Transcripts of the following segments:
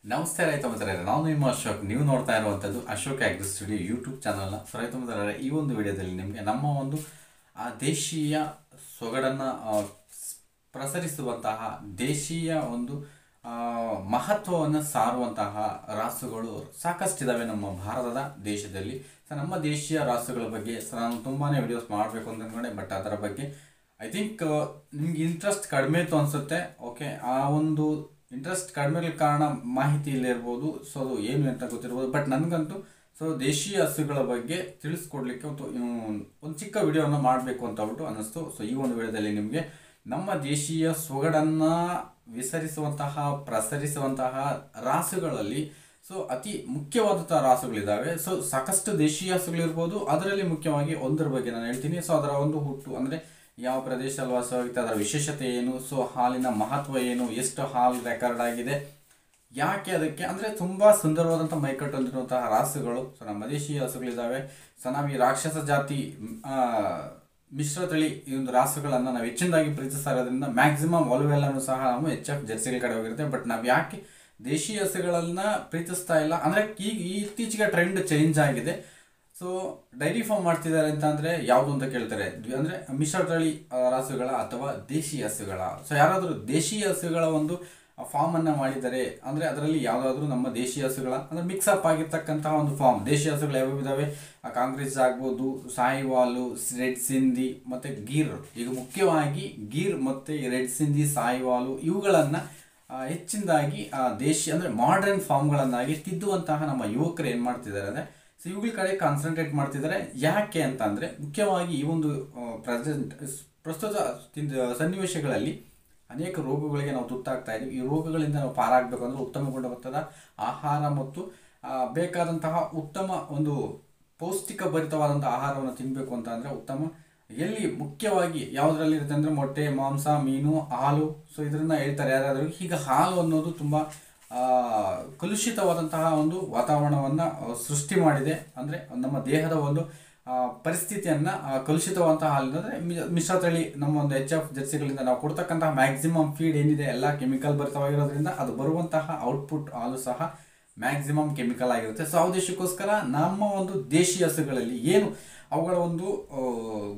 ನಮಸ್ತೆ ರೈತ ಮಿತ್ರರೇ, ನಾನು ನಿಮ್ಮ ಅಶೋಕ್. ನೀವು ನೋಡ್ತಾ ಇರುವಂಥದ್ದು ಅಶೋಕ್ ಅಗ್ರಿ ಸ್ಟುಡಿಯೋ ಯೂಟ್ಯೂಬ್ ಚಾನಲ್ನ. ರೈತ ಮಿತ್ರರೇ, ಈ ಒಂದು ವಿಡಿಯೋದಲ್ಲಿ ನಿಮಗೆ ನಮ್ಮ ಒಂದು ದೇಶೀಯ ಸೊಗಡನ್ನು ಪ್ರಸರಿಸುವಂತಹ ದೇಶೀಯ ಒಂದು ಮಹತ್ವವನ್ನು ಸಾರುವಂತಹ ರಾಸುಗಳು ಸಾಕಷ್ಟಿದ್ದಾವೆ ನಮ್ಮ ಭಾರತದ ದೇಶದಲ್ಲಿ. ನಮ್ಮ ದೇಶೀಯ ರಾಸುಗಳ ಬಗ್ಗೆ ನಾನು ತುಂಬಾ ವಿಡಿಯೋಸ್ ಮಾಡಬೇಕು ಅಂತ ಅಂದ್ಕೊಂಡೆ, ಬಟ್ ಅದರ ಬಗ್ಗೆ ಐ ಥಿಂಕ್ ನಿಮ್ಗೆ ಇಂಟ್ರೆಸ್ಟ್ ಕಡಿಮೆ ಇತ್ತು ಅನಿಸುತ್ತೆ. ಓಕೆ, ಆ ಒಂದು ಇಂಟ್ರೆಸ್ಟ್ ಕಡಿಮೆ ಕಾರಣ ಮಾಹಿತಿ ಇಲ್ಲೇ ಇರ್ಬೋದು. ಸೊ ಅದು ಏನು ಅಂತ ಗೊತ್ತಿರ್ಬೋದು, ಬಟ್ ನನಗಂತೂ ದೇಶೀಯ ಹಸುಗಳ ಬಗ್ಗೆ ತಿಳಿಸ್ಕೊಡ್ಲಿಕ್ಕೆ ಒಂದು ಚಿಕ್ಕ ವಿಡಿಯೋವನ್ನು ಮಾಡಬೇಕು ಅಂತ ಹೇಳ್ಬಿಟ್ಟು ಅನ್ನಿಸ್ತು. ಸೊ ಈ ಒಂದು ವಿಡಿಯೋದಲ್ಲಿ ನಿಮಗೆ ನಮ್ಮ ದೇಶೀಯ ಸೊಗಡನ್ನು ವಿಸರಿಸುವಂತಹ ಪ್ರಸರಿಸುವಂತಹ ರಾಸುಗಳಲ್ಲಿ ಅತಿ ಮುಖ್ಯವಾದಂತಹ ರಾಸುಗಳಿದ್ದಾವೆ. ಸಾಕಷ್ಟು ದೇಶೀಯ ಹಸುಗಳಿರ್ಬೋದು, ಅದರಲ್ಲಿ ಮುಖ್ಯವಾಗಿ ಒಂದರ ಬಗ್ಗೆ ನಾನು ಹೇಳ್ತೀನಿ. ಅದರ ಒಂದು ಹುಟ್ಟು ಅಂದರೆ ಯಾವ ಪ್ರದೇಶದಲ್ಲಿ ವಾಸವಾಗುತ್ತೆ, ಅದರ ವಿಶೇಷತೆ ಏನು, ಹಾಲಿನ ಮಹತ್ವ ಏನು, ಎಷ್ಟು ಹಾಲು ರೆಕಾರ್ಡ್ ಆಗಿದೆ, ಯಾಕೆ ಅದಕ್ಕೆ ಅಂದರೆ ತುಂಬ ಸುಂದರವಾದಂಥ ಮೈಕಟ್ಟು ಹೊಂದಿರುವಂತಹ ರಾಸುಗಳು ನಮ್ಮ ದೇಶೀಯ ಹಸುಗಳಿದ್ದಾವೆ. ನಾವು ಈ ರಾಕ್ಷಸ ಜಾತಿ ಮಿಶ್ರತಳಿ ಈ ಒಂದು ರಾಸುಗಳನ್ನು ನಾವು ಹೆಚ್ಚಿನದಾಗಿ ಪ್ರೀತಿಸ್ತಾ ಇರೋದ್ರಿಂದ ಮ್ಯಾಕ್ಸಿಮಮ್ ಒಲವೆಲ್ಲನೂ ಸಹ ನಾವು HF ಜರ್ಸಿಗಳ ಕಡೆ ಹೋಗಿರುತ್ತೆ. ಬಟ್ ನಾವು ಯಾಕೆ ದೇಶೀಯ ಹಸುಗಳನ್ನ ಪ್ರೀತಿಸ್ತಾ ಇಲ್ಲ ಅಂದರೆ ಈಗ ಇತ್ತೀಚೆಗೆ ಟ್ರೆಂಡ್ ಚೇಂಜ್ ಆಗಿದೆ. ಡೈರಿ ಫಾರ್ಮ್ ಮಾಡ್ತಿದ್ದಾರೆ ಅಂತ ಅಂದರೆ ಯಾವುದು ಅಂತ ಕೇಳ್ತಾರೆ, ಅಂದರೆ ಮಿಶ್ರತಳಿ ರಾಸುಗಳ ಅಥವಾ ದೇಶೀಯ ಹಸುಗಳ. ಯಾರಾದರೂ ದೇಶೀಯ ಹಸುಗಳ ಒಂದು ಫಾರ್ಮನ್ನು ಮಾಡಿದ್ದಾರೆ ಅಂದರೆ ಅದರಲ್ಲಿ ಯಾವುದಾದ್ರೂ ನಮ್ಮ ದೇಶೀಯ ಹಸುಗಳ ಅಂದರೆ ಮಿಕ್ಸಪ್ ಆಗಿರ್ತಕ್ಕಂತಹ ಒಂದು ಫಾರ್ಮ್. ದೇಶೀಯ ಹಸುಗಳು ಯಾವ್ಯಾವ ಇದ್ದಾವೆ, ಕಾಂಗ್ರೆಸ್ ಆಗ್ಬೋದು, ಸಾಯಿವಾಲು, ರೆಡ್ ಸಿಂಧಿ ಮತ್ತು ಗೀರ್. ಈಗ ಮುಖ್ಯವಾಗಿ ಗೀರ್ ಮತ್ತು ರೆಡ್ ಸಿಂಧಿ, ಸಾಯಿವಾಲು ಇವುಗಳನ್ನು ಹೆಚ್ಚಿನದಾಗಿ ದೇಶೀಯ ಅಂದರೆ ಮಾಡರ್ನ್ ಫಾರ್ಮ್ಗಳನ್ನಾಗಿ ತಿದ್ದುವಂತಹ ನಮ್ಮ ಯುವಕರು ಏನು ಮಾಡ್ತಿದ್ದಾರೆ ಅಂದರೆ ಇವುಗಳ ಕಡೆ ಕಾನ್ಸಂಟ್ರೇಟ್ ಮಾಡ್ತಿದ್ದಾರೆ. ಯಾಕೆ ಅಂತ ಅಂದರೆ ಮುಖ್ಯವಾಗಿ ಈ ಒಂದು ಪ್ರಸ್ತುತ ಸನ್ನಿವೇಶಗಳಲ್ಲಿ ಅನೇಕ ರೋಗಗಳಿಗೆ ನಾವು ತುತ್ತಾಗ್ತಾ ಇದ್ದೀವಿ. ಈ ರೋಗಗಳಿಂದ ನಾವು ಪಾರಾಗಬೇಕು ಅಂದರೆ ಉತ್ತಮ ಗುಣಮಟ್ಟದ ಆಹಾರ ಮತ್ತು ಬೇಕಾದಂತಹ ಉತ್ತಮ ಒಂದು ಪೌಷ್ಟಿಕ ಭರಿತವಾದಂಥ ಆಹಾರವನ್ನು ತಿನ್ನಬೇಕು ಅಂತ ಅಂದರೆ ಉತ್ತಮ ಎಲ್ಲಿ ಮುಖ್ಯವಾಗಿ ಯಾವುದರಲ್ಲಿ ಇರುತ್ತೆ ಅಂದರೆ ಮೊಟ್ಟೆ, ಮಾಂಸ, ಮೀನು, ಹಾಲು. ಇದನ್ನು ಹೇಳ್ತಾರೆ ಯಾರಾದರೂ. ಈಗ ಹಾಲು ಅನ್ನೋದು ತುಂಬ ಕಲುಷಿತವಾದಂತಹ ಒಂದು ವಾತಾವರಣವನ್ನು ಸೃಷ್ಟಿ ಮಾಡಿದೆ. ಅಂದರೆ ನಮ್ಮ ದೇಹದ ಒಂದು ಪರಿಸ್ಥಿತಿಯನ್ನು ಕಲುಷಿತವಾದಂತಹ ಹಾಲಿನ ಅಂದರೆ ಮಿಶ್ರತಳಿ ನಮ್ಮ ಒಂದು HF ಜರ್ಸಿಗಳಿಂದ ನಾವು ಕೊಡ್ತಕ್ಕಂತಹ ಮ್ಯಾಕ್ಸಿಮಮ್ ಫೀಡ್ ಏನಿದೆ ಎಲ್ಲ ಕೆಮಿಕಲ್ ಭರಿತವಾಗಿರೋದ್ರಿಂದ ಅದು ಬರುವಂತಹ ಔಟ್ಪುಟ್ ಹಾಲು ಸಹ ಮ್ಯಾಕ್ಸಿಮಮ್ ಕೆಮಿಕಲ್ ಆಗಿರುತ್ತೆ. ಆ ಉದ್ದೇಶಕ್ಕೋಸ್ಕರ ನಮ್ಮ ಒಂದು ದೇಶೀಯ ಹಸುಗಳಲ್ಲಿ ಏನು ಅವುಗಳ ಒಂದು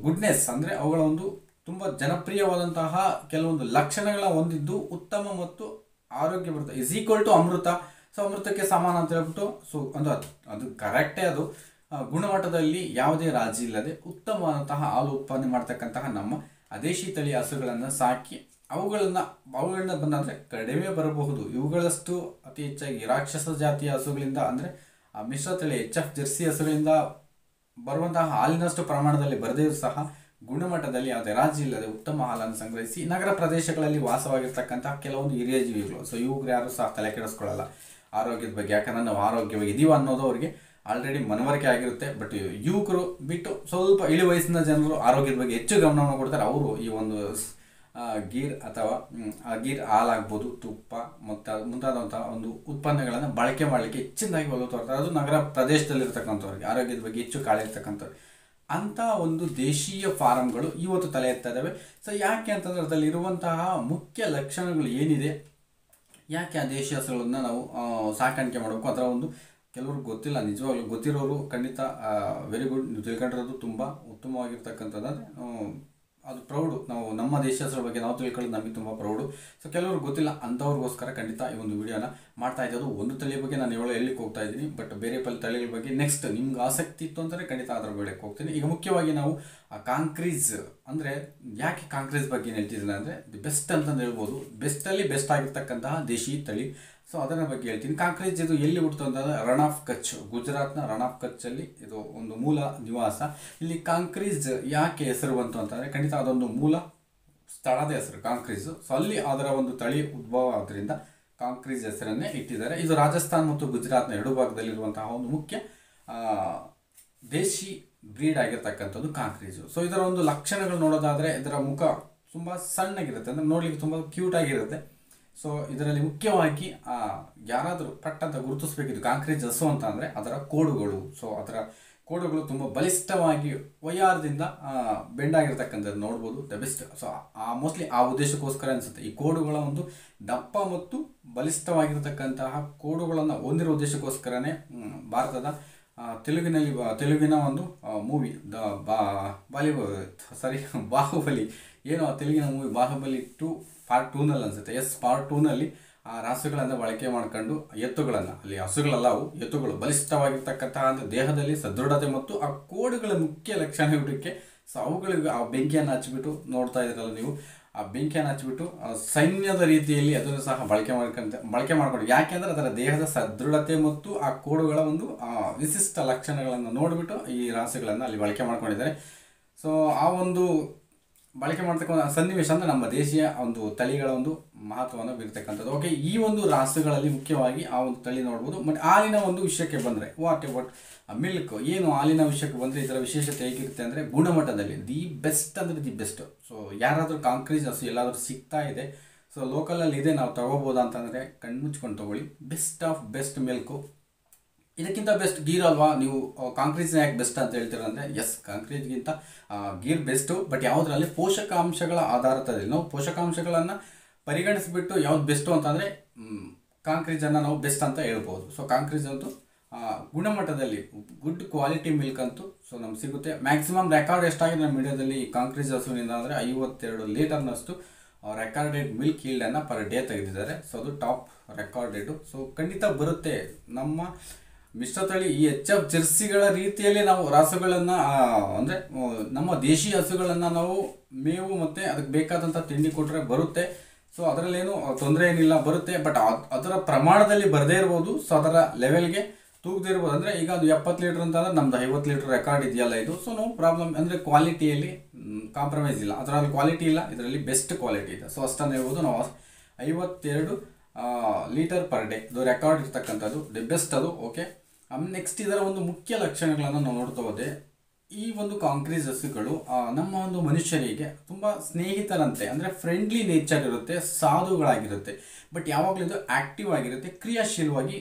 ಗುಡ್ನೆಸ್ ಅಂದರೆ ಅವುಗಳ ಒಂದು ತುಂಬ ಜನಪ್ರಿಯವಾದಂತಹ ಕೆಲವೊಂದು ಲಕ್ಷಣಗಳ ಹೊಂದಿದ್ದು ಉತ್ತಮ ಮತ್ತು ಆರೋಗ್ಯ ಬರುತ್ತೆ ಇಸ್ ಈಕ್ವಲ್ ಟು ಅಮೃತ. ಅಮೃತಕ್ಕೆ ಸಮಾನ ಅಂತ ಹೇಳ್ಬಿಟ್ಟು ಅದು ಕರೆಕ್ಟೇ. ಅದು ಗುಣಮಟ್ಟದಲ್ಲಿ ಯಾವುದೇ ರಾಜಿ ಇಲ್ಲದೆ ಉತ್ತಮವಾದಂತಹ ಹಾಲು ಉತ್ಪಾದನೆ ಮಾಡ್ತಕ್ಕಂತಹ ನಮ್ಮ ದೇಶಿ ತಳಿ ಹಸುಗಳನ್ನು ಸಾಕಿ ಅವುಗಳನ್ನ ಬಂದರೆ ಕಡಿಮೆ ಬರಬಹುದು. ಇವುಗಳಷ್ಟು ಅತಿ ಹೆಚ್ಚಾಗಿ ರಾಕ್ಷಸ ಜಾತಿಯ ಹಸುಗಳಿಂದ ಅಂದರೆ ಮಿಶ್ರತಳಿ HF ಜರ್ಸಿ ಹಸುಗಳಿಂದ ಬರುವಂತಹ ಹಾಲಿನಷ್ಟು ಪ್ರಮಾಣದಲ್ಲಿ ಬರದೇ ಸಹ ಗುಣಮಟ್ಟದಲ್ಲಿ ಯಾವುದೇ ರಾಜಿ ಇಲ್ಲದೆ ಉತ್ತಮ ಹಾಲನ್ನು ಸಂಗ್ರಹಿಸಿ ನಗರ ಪ್ರದೇಶಗಳಲ್ಲಿ ವಾಸವಾಗಿರ್ತಕ್ಕಂತಹ ಕೆಲವೊಂದು ಹಿರಿಯ ಜೀವಿಗಳು ಇವುಗಳು ಯಾರು ಸಹ ತಲೆ ಕೆಡಿಸ್ಕೊಳ್ಳಲ್ಲ ಆರೋಗ್ಯದ ಬಗ್ಗೆ. ಯಾಕಂದರೆ ನಾವು ಆರೋಗ್ಯವಾಗಿದ್ದೀವ ಅನ್ನೋದು ಅವರಿಗೆ ಆಲ್ರೆಡಿ ಮನವರಿಕೆ ಆಗಿರುತ್ತೆ. ಬಟ್ ಯುವಕರು ಬಿಟ್ಟು ಸ್ವಲ್ಪ ಇಳಿ ವಯಸ್ಸಿನ ಜನರು ಆರೋಗ್ಯದ ಬಗ್ಗೆ ಹೆಚ್ಚು ಗಮನವನ್ನು ಕೊಡ್ತಾರೆ. ಅವರು ಈ ಒಂದು ಗೀರ್ ಅಥವಾ ಗೀರ್ ಹಾಲಾಗ್ಬೋದು, ತುಪ್ಪ ಮತ್ತು ಮುಂತಾದಂಥ ಒಂದು ಉತ್ಪನ್ನಗಳನ್ನು ಬಳಕೆ ಮಾಡಲಿಕ್ಕೆ ಹೆಚ್ಚಿನದಾಗಿ ಒಲವು ತೋರ್ತಾರೆ. ಅದು ನಗರ ಪ್ರದೇಶದಲ್ಲಿರ್ತಕ್ಕಂಥವ್ರಿಗೆ ಆರೋಗ್ಯದ ಬಗ್ಗೆ ಹೆಚ್ಚು ಕಾಳಜಿ ಇರ್ತಕ್ಕಂಥವ್ರು. ಅಂಥ ಒಂದು ದೇಶೀಯ ಫಾರಮ್ಗಳು ಇವತ್ತು ತಲೆ ಎತ್ತಾ ಇದ್ದಾವೆ. ಯಾಕೆ ಅಂತಂದರೆ ಅದರಲ್ಲಿರುವಂತಹ ಮುಖ್ಯ ಲಕ್ಷಣಗಳು ಏನಿದೆ, ಯಾಕೆ ಆ ದೇಶೀಯ ಹಸುಗಳನ್ನು ನಾವು ಸಾಕಾಣಿಕೆ ಮಾಡಬೇಕು, ಅದರ ಒಂದು ಕೆಲವ್ರಿಗೆ ಗೊತ್ತಿಲ್ಲ. ನಿಜವಾಗ್ಲೂ ಗೊತ್ತಿರೋರು ಖಂಡಿತ ವೆರಿ ಗುಡ್, ನೀವು ತಿಳ್ಕೊಂಡಿರೋದು ತುಂಬ ಉತ್ತಮವಾಗಿರ್ತಕ್ಕಂಥದ್ದು. ಅದು ಪ್ರೌಡು. ನಾವು ನಮ್ಮ ದೇಶೀಯ ಹಸುಗಳ ಬಗ್ಗೆ ನಾವು ತಿಳ್ಕೊಳ್ಳೋದು ನಮಗೆ ತುಂಬ ಪ್ರೌಡು. ಕೆಲವ್ರಿಗೆ ಗೊತ್ತಿಲ್ಲ, ಅಂಥವ್ರಿಗೋಸ್ಕರ ಖಂಡಿತ ಈ ಒಂದು ವಿಡಿಯೋನ ಮಾಡ್ತಾ ಇದ್ದದ್ದು. ಒಂದು ತಳಿಯ ಬಗ್ಗೆ ನಾನು ಹೇಳಲಿಕ್ಕೆ ಹೋಗ್ತಾ ಇದ್ದೀನಿ, ಬಟ್ ಬೇರೆ ತಳಿಗಳ ಬಗ್ಗೆ ನೆಕ್ಸ್ಟ್ ನಿಮ್ಗೆ ಆಸಕ್ತಿ ಇತ್ತು ಅಂತಂದರೆ ಖಂಡಿತ ಅದರ ಬಗ್ಗೆ ಹೋಗ್ತೀನಿ. ಈಗ ಮುಖ್ಯವಾಗಿ ನಾವು ಕಾಂಕ್ರೀಸ್ ಅಂದರೆ ಯಾಕೆ ಕಾಂಕ್ರೀಸ್ ಬಗ್ಗೆ ಹೇಳ್ತಿದ್ದೀನಿ ಅಂದರೆ ದಿ ಬೆಸ್ಟ್ ಅಂತಂದು ಹೇಳ್ಬೋದು. ಬೆಸ್ಟಲ್ಲಿ ಬೆಸ್ಟ್ ಆಗಿರ್ತಕ್ಕಂತಹ ದೇಶಿ ತಳಿ. ಅದರ ಬಗ್ಗೆ ಹೇಳ್ತೀನಿ. ಕಾಂಕ್ರೀಸ್ ಇದು ಎಲ್ಲಿ ಹುಡ್ತು ಅಂತಂದರೆ ರನ್ ಆಫ್ ಕಚ್, ಗುಜರಾತ್ನ ರನ್ ಆಫ್ ಕಚ್ಚಲ್ಲಿ ಇದು ಒಂದು ಮೂಲ ನಿವಾಸ. ಇಲ್ಲಿ ಕಾಂಕ್ರೀಸ್ ಯಾಕೆ ಹೆಸರು ಬಂತು ಅಂತಂದರೆ ಖಂಡಿತ ಅದೊಂದು ಮೂಲ ಸ್ಥಳದ ಹೆಸರು ಕಾಂಕ್ರೀಸ್. ಅಲ್ಲಿ ಅದರ ಒಂದು ತಳಿ ಉದ್ಭವ ಆದ್ದರಿಂದ ಕಾಂಕ್ರೀಸ್ ಹೆಸರನ್ನೇ ಇಟ್ಟಿದ್ದಾರೆ. ಇದು ರಾಜಸ್ಥಾನ್ ಮತ್ತು ಗುಜರಾತ್ನ ಎರಡು ಭಾಗದಲ್ಲಿರುವಂತಹ ಒಂದು ಮುಖ್ಯ ದೇಶಿ ಬ್ರೀಡ್ ಆಗಿರ್ತಕ್ಕಂಥದ್ದು ಕಾಂಕ್ರೀಸು. ಇದರ ಒಂದು ಲಕ್ಷಣಗಳು ನೋಡೋದಾದರೆ ಇದರ ಮುಖ ತುಂಬ ಸಣ್ಣಗಿರುತ್ತೆ, ಅಂದರೆ ನೋಡಲಿಕ್ಕೆ ತುಂಬ ಕ್ಯೂಟ್ ಆಗಿರುತ್ತೆ. ಇದರಲ್ಲಿ ಮುಖ್ಯವಾಗಿ ಯಾರಾದರೂ ಪಟ್ಟಂತ ಗುರುತಿಸ್ಬೇಕಿದ್ದು ಕಾಂಕ್ರೀಸ್ ಹಸು ಅಂತ ಅಂದರೆ ಅದರ ಕೋಡುಗಳು. ಅದರ ಕೋಡುಗಳು ತುಂಬ ಬಲಿಷ್ಠವಾಗಿ ವೈಯಾರದಿಂದ ಬೆಂಡಾಗಿರ್ತಕ್ಕಂಥದ್ದು ನೋಡ್ಬೋದು ದ ಬೆಸ್ಟ್. ಸೊ ಮೋಸ್ಟ್ಲಿ ಆ ಉದ್ದೇಶಕ್ಕೋಸ್ಕರ ಅನಿಸುತ್ತೆ ಈ ಕೋಡುಗಳ ಒಂದು ದಪ್ಪ ಮತ್ತು ಬಲಿಷ್ಠವಾಗಿರ್ತಕ್ಕಂತಹ ಕೋಡುಗಳನ್ನು ಹೊಂದಿರೋ ಉದ್ದೇಶಕ್ಕೋಸ್ಕರನೇ ಭಾರತದ ತೆಲುಗಿನ ಒಂದು ಮೂವಿ ಬಾಹುಬಲಿ ಏನು ಆ ತೆಲುಗಿನ ಮೂವಿ ಬಾಹುಬಲಿ 2 ಪಾರ್ಟ್ 2ನಲ್ಲಿ ಅನಿಸುತ್ತೆ. ಪಾರ್ಟ್ 2ನಲ್ಲಿ ಆ ರಾಸುಗಳನ್ನು ಬಳಕೆ ಮಾಡ್ಕೊಂಡು ಎತ್ತುಗಳನ್ನು, ಅಲ್ಲಿ ಹಸುಗಳಲ್ಲ ಅವು ಎತ್ತುಗಳು, ಬಲಿಷ್ಠವಾಗಿರ್ತಕ್ಕಂತಹ ದೇಹದಲ್ಲಿ ಸದೃಢತೆ ಮತ್ತು ಆ ಕೋಡುಗಳ ಮುಖ್ಯ ಲಕ್ಷಣ ಇಡಕ್ಕೆ. ಸೊ ಅವುಗಳಿಗೆ ಆ ಬೆಂಕಿಯನ್ನು ಹಚ್ಚಿಬಿಟ್ಟು ನೋಡ್ತಾ ಇದ್ರಲ್ಲ ನೀವು, ಆ ಬೆಂಕಿಯನ್ನು ಹಚ್ಚಿಬಿಟ್ಟು ಸೈನ್ಯದ ರೀತಿಯಲ್ಲಿ ಅದನ್ನು ಸಹ ಬಳಕೆ ಮಾಡ್ಕೊಂಡು, ಯಾಕೆಂದರೆ ಅದರ ದೇಹದ ಸದೃಢತೆ ಮತ್ತು ಆ ಕೋಡುಗಳ ಒಂದು ವಿಶಿಷ್ಟ ಲಕ್ಷಣಗಳನ್ನು ನೋಡಿಬಿಟ್ಟು ಈ ರಾಸುಗಳನ್ನು ಅಲ್ಲಿ ಬಳಕೆ ಮಾಡ್ಕೊಂಡಿದ್ದಾರೆ. ಸೊ ಆ ಒಂದು ಬಳಕೆ ಮಾಡ್ತಕ್ಕಂಥ ಸನ್ನಿವೇಶ ಅಂದರೆ ನಮ್ಮ ದೇಶೀಯ ಒಂದು ತಳಿಗಳ ಒಂದು ಮಹತ್ವವನ್ನು ಬೀರ್ತಕ್ಕಂಥದ್ದು. ಓಕೆ, ಈ ಒಂದು ರಾಸುಗಳಲ್ಲಿ ಮುಖ್ಯವಾಗಿ ಆ ಒಂದು ತಳಿ ನೋಡ್ಬೋದು. ಬಟ್ ಹಾಲಿನ ಒಂದು ವಿಷಯಕ್ಕೆ ಬಂದರೆ ವಾಟ್ ಮಿಲ್ಕ್, ಏನು ಹಾಲಿನ ವಿಷಯಕ್ಕೆ ಬಂದರೆ ಇದರ ವಿಶೇಷತೆ ಹೇಗಿರುತ್ತೆ ಅಂದರೆ ಗುಣಮಟ್ಟದಲ್ಲಿ ದಿ ಬೆಸ್ಟ್ ಅಂದರೆ ದಿ ಬೆಸ್ಟ್. ಸೊ ಯಾರಾದರೂ ಕಾಂಕ್ರೀಟ್ ಹಸು ಎಲ್ಲಾದರೂ ಸಿಗ್ತಾ ಇದೆ, ಸೊ ಲೋಕಲಲ್ಲಿ ಇದೆ, ನಾವು ತಗೋಬೋದಾ ಅಂತಂದರೆ ಕಣ್ಮುಚ್ಕೊಂಡು ತೊಗೊಳ್ಳಿ. Best of best milk. ಇದಕ್ಕಿಂತ ಬೆಸ್ಟ್ ಗೀರ್ ಅಲ್ವಾ, ನೀವು ಕಾಂಕ್ರೀಟ್ನ ಯಾಕೆ ಬೆಸ್ಟ್ ಅಂತ ಹೇಳ್ತೀರ ಅಂದರೆ ಎಸ್, ಕಾಂಕ್ರೀಟ್ಗಿಂತ ಗೀರ್ ಬೆಸ್ಟು. ಬಟ್ ಯಾವುದರಲ್ಲಿ ಪೋಷಕಾಂಶಗಳ ಆಧಾರದಲ್ಲಿ ನಾವು ಪೋಷಕಾಂಶಗಳನ್ನು ಪರಿಗಣಿಸಿಬಿಟ್ಟು ಯಾವ್ದು ಬೆಸ್ಟು ಅಂತಂದರೆ ಕಾಂಕ್ರೀಟನ್ನು ನಾವು ಬೆಸ್ಟ್ ಅಂತ ಹೇಳ್ಬೋದು. ಸೊ ಕಾಂಕ್ರೀಟ್ ಅಂತೂ ಗುಣಮಟ್ಟದಲ್ಲಿ ಗುಡ್ ಕ್ವಾಲಿಟಿ ಮಿಲ್ಕ್ ಅಂತೂ ಸೊ ನಮ್ಗೆ ಸಿಗುತ್ತೆ. ಮ್ಯಾಕ್ಸಿಮಮ್ ರೆಕಾರ್ಡ್ ಎಷ್ಟಾಗಿದೆ ನಮ್ಮ ಇಂಡಿಯಾದಲ್ಲಿ ಕಾಂಕ್ರೀಟ್ ಹಸುವಿನಿಂದ ಅಂದರೆ 52 ಲೀಟರ್ನಷ್ಟು ರೆಕಾರ್ಡೆಡ್ ಮಿಲ್ಕ್ ಈಲ್ಡನ್ನು ಪರ್ ಡೇ ತೆಗೆದಿದ್ದಾರೆ. ಸೊ ಅದು ಟಾಪ್ ರೆಕಾರ್ಡೆಡು. ಸೊ ಖಂಡಿತ ಬರುತ್ತೆ. ನಮ್ಮ ಮಿಶ್ರತಳಿ ಈ HF ಜೆರ್ಸಿಗಳ ರೀತಿಯಲ್ಲಿ ನಾವು ರಾಸುಗಳನ್ನು ಅಂದರೆ ನಮ್ಮ ದೇಶಿ ಹಸುಗಳನ್ನು ನಾವು ಮೇವು ಮತ್ತು ಅದಕ್ಕೆ ಬೇಕಾದಂಥ ತಿಂಡಿ ಕೊಟ್ಟರೆ ಬರುತ್ತೆ. ಸೊ ಅದರಲ್ಲೇನು ತೊಂದರೆ ಏನಿಲ್ಲ, ಬರುತ್ತೆ. ಬಟ್ ಅದರ ಪ್ರಮಾಣದಲ್ಲಿ ಬರದೇ ಇರ್ಬೋದು. ಸೊ ಅದರ ಲೆವೆಲ್ಗೆ ತೂಗದೇ ಇರ್ಬೋದು. ಅಂದರೆ ಈಗ ಅದು 70 ಲೀಟ್ರ್ ಅಂತಂದರೆ ನಮ್ದು 50 ಲೀಟ್ರ್ ರೆಕಾರ್ಡ್ ಇದೆಯಲ್ಲ ಇದು. So no problem. ಅಂದರೆ ಕ್ವಾಲಿಟಿಯಲ್ಲಿ ಕಾಂಪ್ರಮೈಸ್ ಇಲ್ಲ, ಅದರಲ್ಲಿ ಕ್ವಾಲಿಟಿ ಇಲ್ಲ, ಇದರಲ್ಲಿ ಬೆಸ್ಟ್ ಕ್ವಾಲಿಟಿ ಇದೆ. ಸೊ ಅಷ್ಟನ್ನು ಹೇಳ್ಬೋದು. ನಾವು 52 ಲೀಟರ್ ಪರ್ ಡೇ ಇದು ರೆಕಾರ್ಡ್ ಇರ್ತಕ್ಕಂಥದ್ದು ದಿ ಬೆಸ್ಟ್ ಅದು. ಓಕೆ, ನೆಕ್ಸ್ಟ್ ಇದರ ಒಂದು ಮುಖ್ಯ ಲಕ್ಷಣಗಳನ್ನು ನಾವು ನೋಡ್ತಾ ಹೋದೆ. ಈ ಒಂದು ಕಾಂಕ್ರೀಟ್ ಹಸುಗಳು ನಮ್ಮ ಒಂದು ಮನುಷ್ಯರಿಗೆ ತುಂಬ ಸ್ನೇಹಿತರಂತೆ, ಅಂದರೆ ಫ್ರೆಂಡ್ಲಿ ನೇಚರ್ ಇರುತ್ತೆ, ಸಾಧುಗಳಾಗಿರುತ್ತೆ. ಬಟ್ ಯಾವಾಗಲೂ ಇದು ಆ್ಯಕ್ಟಿವ್ ಆಗಿರುತ್ತೆ, ಕ್ರಿಯಾಶೀಲವಾಗಿ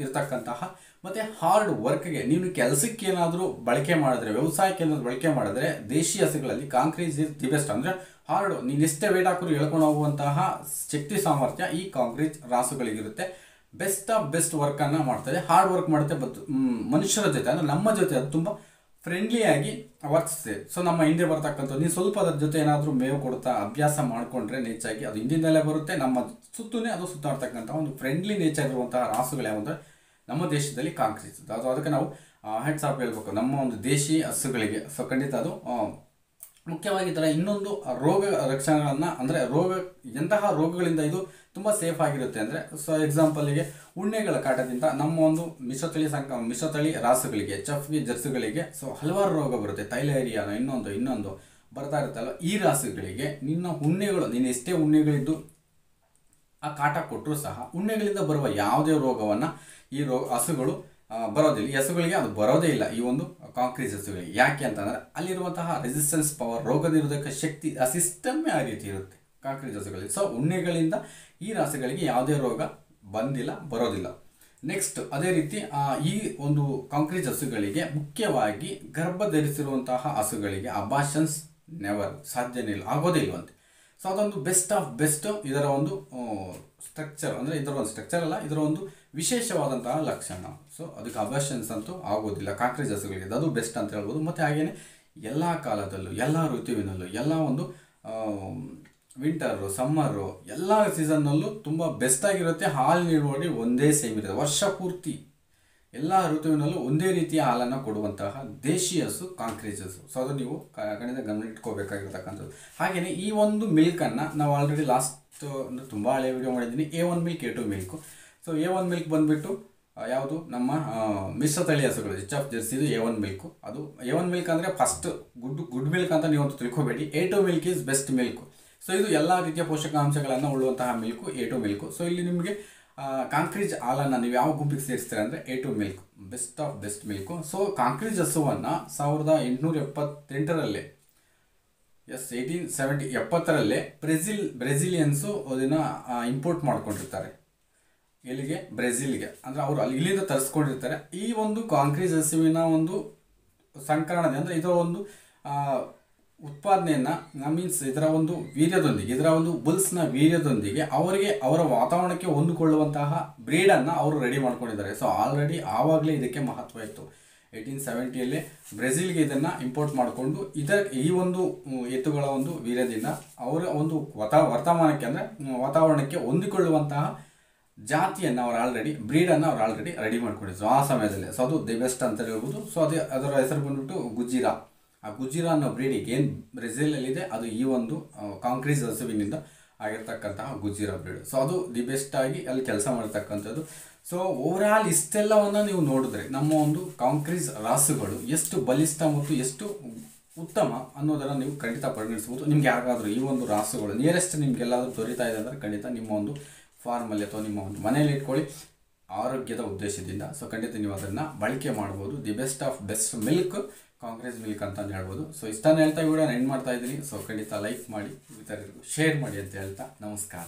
ಇರ್ತಕ್ಕಂತಹ ಮತ್ತು ಹಾರ್ಡ್ ವರ್ಕ್ಗೆ ನೀವು ಕೆಲಸಕ್ಕೆ ಏನಾದರೂ ಬಳಕೆ ಮಾಡಿದ್ರೆ, ವ್ಯವಸಾಯಕ್ಕೆ ಏನಾದರೂ ಬಳಕೆ ಮಾಡಿದ್ರೆ ದೇಶಿ ಹಸುಗಳಲ್ಲಿ ಕಾಂಕ್ರೀಟ್ ಇಸ್ ದಿ ಬೆಸ್ಟ್. ಅಂದರೆ ಹಾರ್ಡ್, ನೀನು ಎಷ್ಟೇ ವೇಟ್ ಹಾಕಿದ್ರು ಎಳ್ಕೊಂಡು ಹೋಗುವಂತಹ ಶಕ್ತಿ ಸಾಮರ್ಥ್ಯ ಈ ಕಾಂಕ್ರೀಟ್ ರಾಸುಗಳಿಗಿರುತ್ತೆ. ಬೆಸ್ಟ್ ಆಫ್ ಬೆಸ್ಟ್ ವರ್ಕನ್ನು ಮಾಡ್ತದೆ, ಹಾರ್ಡ್ ವರ್ಕ್ ಮಾಡುತ್ತೆ. ಬಟ್ ಮನುಷ್ಯರ ಜೊತೆ ಅಂದರೆ ನಮ್ಮ ಜೊತೆ ಅದು ತುಂಬ ಫ್ರೆಂಡ್ಲಿಯಾಗಿ ವರ್ತಿಸ್ತದೆ. ಸೊ ನಮ್ಮ ಹಿಂದೆ ಬರ್ತಕ್ಕಂಥದ್ದು ನೀವು ಸ್ವಲ್ಪ ಅದ್ರ ಜೊತೆ ಏನಾದರೂ ಮೇವು ಕೊಡ್ತಾ ಅಭ್ಯಾಸ ಮಾಡಿಕೊಂಡ್ರೆ ನೇಚಾಗಿ ಅದು ಹಿಂದಿನಲ್ಲೇ ಬರುತ್ತೆ. ನಮ್ಮ ಸುತ್ತನೇ ಅದು ಸುತ್ತಾಡ್ತಕ್ಕಂಥ ಒಂದು ಫ್ರೆಂಡ್ಲಿ ನೇಚರ್ ಇರುವಂತಹ ರಾಸುಗಳು ಯಾವಂದರೆ ನಮ್ಮ ದೇಶದಲ್ಲಿ ಕಾಂಕ್ರೀಟ್. ಅದು ಅದಕ್ಕೆ ನಾವು ಹೆಡ್ಸ್ ಆಫ್ ಹೇಳ್ಬೇಕು ನಮ್ಮ ಒಂದು ದೇಶಿ ಹಸುಗಳಿಗೆ. ಸೊ ಖಂಡಿತ ಅದು ಮುಖ್ಯವಾಗಿ ಈ ಥರ ಇನ್ನೊಂದು ರೋಗ ರಕ್ಷಣೆಗಳನ್ನು ಅಂದರೆ ಎಂತಹ ರೋಗಗಳಿಂದ ಇದು ತುಂಬ ಸೇಫ್ ಆಗಿರುತ್ತೆ ಅಂದರೆ, ಸೊ ಎಕ್ಸಾಂಪಲಿಗೆ ಉಣ್ಣೆಗಳ ಕಾಟದಿಂದ ನಮ್ಮ ಒಂದು ಮಿಶ್ರತಳಿ ರಾಸುಗಳಿಗೆ HF ಜರ್ಸಿಗಳಿಗೆ ಸೊ ಹಲವಾರು ರೋಗ ಬರುತ್ತೆ. ತೈಲೇರಿಯಾನ ಇನ್ನೊಂದು ಬರ್ತಾ ಇರುತ್ತಲ್ಲ, ಈ ರಾಸುಗಳಿಗೆ ನಿನ್ನ ಉಣ್ಣೆಗಳು, ನೀನು ಎಷ್ಟೇ ಉಣ್ಣೆಗಳಿದ್ದು ಆ ಕಾಟ ಕೊಟ್ಟರೂ ಸಹ ಉಣ್ಣೆಗಳಿಂದ ಬರುವ ಯಾವುದೇ ರೋಗವನ್ನು ಈ ಹಸುಗಳು ಬರೋದಿಲ್ಲ. ಈ ಹಸುಗಳಿಗೆ ಅದು ಬರೋದೇ ಇಲ್ಲ, ಈ ಒಂದು ಕಾಂಕ್ರೀಟ್ ಹಸುಗಳಿಗೆ. ಯಾಕೆ ಅಂತಂದರೆ ಅಲ್ಲಿರುವಂತಹ ರೆಸಿಸ್ಟೆನ್ಸ್ ಪವರ್, ರೋಗ ನಿರೋಧಕ ಶಕ್ತಿ, ಆ ಸಿಸ್ಟಮ್ಮೇ ಆ ರೀತಿ ಇರುತ್ತೆ ಕಾಂಕ್ರೀಟ್ ಹಸುಗಳಿಗೆ. ಸೊ ಉಣ್ಣೆಗಳಿಂದ ಈ ರಾಸುಗಳಿಗೆ ಯಾವುದೇ ರೋಗ ಬಂದಿಲ್ಲ, ಬರೋದಿಲ್ಲ. ನೆಕ್ಸ್ಟ್ ಅದೇ ರೀತಿ ಈ ಒಂದು ಕಾಂಕ್ರೀಟ್ ಹಸುಗಳಿಗೆ ಮುಖ್ಯವಾಗಿ ಗರ್ಭ ಧರಿಸಿರುವಂತಹ ಹಸುಗಳಿಗೆ ಅಬಾಷನ್ಸ್ ನೆವರ್, ಸಾಧ್ಯನೇ ಇಲ್ಲ, ಆಗೋದೇ ಇಲ್ವಂತೆ. ಸೊ ಅದೊಂದು ಬೆಸ್ಟ್ ಆಫ್ ಬೆಸ್ಟ್ ಇದರ ಒಂದು ಸ್ಟ್ರಕ್ಚರ್, ಅಂದರೆ ಇದರ ಒಂದು ಸ್ಟ್ರಕ್ಚರ್ ಅಲ್ಲ, ಇದರ ಒಂದು ವಿಶೇಷವಾದಂತಹ ಲಕ್ಷಣ. ಸೊ ಅದಕ್ಕೆ ಅಬಾಷನ್ಸ್ ಅಂತೂ ಆಗೋದಿಲ್ಲ ಕಾಂಕ್ರೀಟ್ ಹಸುಗಳಿಗೆ, ಅದು ಬೆಸ್ಟ್ ಅಂತ ಹೇಳ್ಬೋದು. ಮತ್ತು ಹಾಗೆಯೇ ಎಲ್ಲ ಕಾಲದಲ್ಲೂ, ಎಲ್ಲ ಋತುವಿನಲ್ಲೂ, ಎಲ್ಲ ಒಂದು ವಿಂಟರು, ಸಮ್ಮರು, ಎಲ್ಲ ಸೀಸನ್ನಲ್ಲೂ ತುಂಬ ಬೆಸ್ಟಾಗಿರುತ್ತೆ. ಹಾಲು ಇಳುವರಿ ಒಂದೇ ಸೇಮ್ ಇರುತ್ತೆ ವರ್ಷ ಪೂರ್ತಿ, ಎಲ್ಲ ಋತುವಿನಲ್ಲೂ ಒಂದೇ ರೀತಿಯ ಹಾಲನ್ನು ಕೊಡುವಂತಹ ದೇಶಿ ಹಸು ಕಾಂಕ್ರೀಟ್ ಹಸು. ಸೊ ಅದು ನೀವು ಖಂಡಿತ ಗಮನ ಇಟ್ಕೋಬೇಕಾಗಿರ್ತಕ್ಕಂಥದ್ದು. ಹಾಗೆಯೇ ಈ ಒಂದು ಮಿಲ್ಕನ್ನು ನಾವು ಆಲ್ರೆಡಿ ಲಾಸ್ಟ್ ಅಂದರೆ ತುಂಬ ಹಳೆ ವಿಡಿಯೋ ಮಾಡಿದ್ದೀನಿ, A1 milk, A2 milk. So A1 milk ಬಂದುಬಿಟ್ಟು ಯಾವುದು ನಮ್ಮ ಮಿಶ್ರತಳಿ ಹಸುಗಳು HF ಜೆರ್ಸಿದು A1 ಮಿಲ್ಕು. ಅದು A1 ಮಿಲ್ಕ್ ಅಂದರೆ ಫಸ್ಟ್ ಗುಡ್ ಮಿಲ್ಕ್ ಅಂತ ನೀವು ತಿಳ್ಕೊಬೇಡಿ. A2 milk is best milk. So ಇದು ಎಲ್ಲ ರೀತಿಯ ಪೋಷಕಾಂಶಗಳನ್ನು ಉಳ್ಳುವಂತಹ ಮಿಲ್ಕು A2 ಮಿಲ್ಕು. ಸೊ ಇಲ್ಲಿ ನಿಮಗೆ ಕಾಂಕ್ರೀಟ್ ಹಾಲನ್ನು ನೀವು ಯಾವ ಗುಂಪಿಗೆ ಸೇರಿಸ್ತೀರಾ ಅಂದರೆ A2 milk best of best milk. So concrete ಹಸುವನ್ನು 1878 1870 ಬ್ರೆಜಿಲಿಯನ್ಸು ಅದನ್ನು ಇಂಪೋರ್ಟ್ ಮಾಡ್ಕೊಂಡಿರ್ತಾರೆ. ಎಲ್ಲಿಗೆ? ಬ್ರೆಜಿಲ್ಗೆ. ಅಂದರೆ ಅವರು ಅಲ್ಲಿ ಇಲ್ಲಿಂದ ತರಿಸ್ಕೊಂಡಿರ್ತಾರೆ. ಈ ಒಂದು ಕಾಂಕ್ರೀಟ್ ಹಸುವಿನ ಒಂದು ಸಂಕರಣೆ ಅಂದರೆ ಇದರ ಒಂದು ಉತ್ಪಾದನೆಯನ್ನು ಮೀನ್ಸ್ ಇದರ ಒಂದು ವೀರ್ಯದೊಂದಿಗೆ, ಇದರ ಒಂದು ಬುಲ್ಸ್ನ ವೀರ್ಯದೊಂದಿಗೆ ಅವರಿಗೆ ಅವರ ವಾತಾವರಣಕ್ಕೆ ಹೊಂದಿಕೊಳ್ಳುವಂತಹ ಬ್ರೀಡನ್ನು ಅವರು ರೆಡಿ ಮಾಡ್ಕೊಂಡಿದ್ದಾರೆ. ಸೊ ಆಲ್ರೆಡಿ ಆವಾಗಲೇ ಇದಕ್ಕೆ ಮಹತ್ವ ಇತ್ತು. 1870ಯಲ್ಲೇ ಬ್ರೆಜಿಲ್ಗೆ ಇದನ್ನು ಇಂಪೋರ್ಟ್ ಮಾಡಿಕೊಂಡು ಈ ಒಂದು ಎತ್ತುಗಳ ಒಂದು ವೀರ್ಯದಿಂದ ಅವರ ಒಂದು ವರ್ತಮಾನಕ್ಕೆ ಅಂದರೆ ವಾತಾವರಣಕ್ಕೆ ಹೊಂದಿಕೊಳ್ಳುವಂತಹ ಜಾತಿಯನ್ನು ಅವರು ಆಲ್ರೆಡಿ ಬ್ರೀಡನ್ನು ಅವ್ರು ಆಲ್ರೆಡಿ ರೆಡಿ ಮಾಡ್ಕೊಂಡಿದ್ರು ಆ ಸಮಯದಲ್ಲಿ. ಸೊ ಅದು ದಿ ಬೆಸ್ಟ್ ಅಂತ ಹೇಳ್ಬೋದು. ಸೊ ಅದರ ಹೆಸರು ಬಂದ್ಬಿಟ್ಟು ಗುಜಿರಾ. ಆ ಗುಜಿರಾ ಅನ್ನೋ ಬ್ರೀಡಿಗೆ ಏನು ಬ್ರೆಜಿಲಲ್ಲಿದೆ ಅದು ಈ ಒಂದು ಕಾಂಕ್ರೀಸ್ ಹಸುವಿನಿಂದ ಆಗಿರ್ತಕ್ಕಂತಹ ಗುಜಿರಾ ಬ್ರೀಡ್. ಸೊ ಅದು ದಿ ಬೆಸ್ಟ್ ಆಗಿ ಅಲ್ಲಿ ಕೆಲಸ ಮಾಡ್ತಕ್ಕಂಥದ್ದು. ಸೊ ಓವರಾಲ್ ಇಷ್ಟೆಲ್ಲವನ್ನು ನೀವು ನೋಡಿದ್ರೆ ನಮ್ಮ ಒಂದು ಕಾಂಕ್ರೀಸ್ ರಾಸುಗಳು ಎಷ್ಟು ಬಲಿಷ್ಠ ಮತ್ತು ಎಷ್ಟು ಉತ್ತಮ ಅನ್ನೋದನ್ನು ನೀವು ಖಂಡಿತ ಪರಿಗಣಿಸ್ಬೋದು. ನಿಮ್ಗೆ ಯಾರಿಗಾದರೂ ಈ ಒಂದು ರಾಸುಗಳು ನಿಯರೆಸ್ಟ್ ನಿಮ್ಗೆಲ್ಲಾದರೂ ದೊರೀತಾ ಇದೆ ಅಂದರೆ ಖಂಡಿತ ನಿಮ್ಮ ಒಂದು ಫಾರ್ಮಲ್ಲಿ ಅಥವಾ ನಿಮ್ಮ ಒಂದು ಮನೆಯಲ್ಲಿ ಇಟ್ಕೊಳ್ಳಿ ಆರೋಗ್ಯದ ಉದ್ದೇಶದಿಂದ. ಸೊ ಖಂಡಿತ ನೀವು ಅದನ್ನು ಬಳಕೆ ಮಾಡ್ಬೋದು. The best of best milk ಕಾಂಕ್ರೀಸ್ ಮಿಲ್ಕ್ ಅಂತ ಹೇಳ್ಬೋದು. ಸೊ ಇಷ್ಟನ್ನು ಹೇಳ್ತಾ ವಿಡಿಯೋನ ಎಂಡ್ ಮಾಡ್ತಾ ಇದ್ದೀನಿ. ಸೊ ಖಂಡಿತ ಲೈಕ್ ಮಾಡಿ, ಇತರರಿಗೂ ಶೇರ್ ಮಾಡಿ ಅಂತ ಹೇಳ್ತಾ ನಮಸ್ಕಾರ.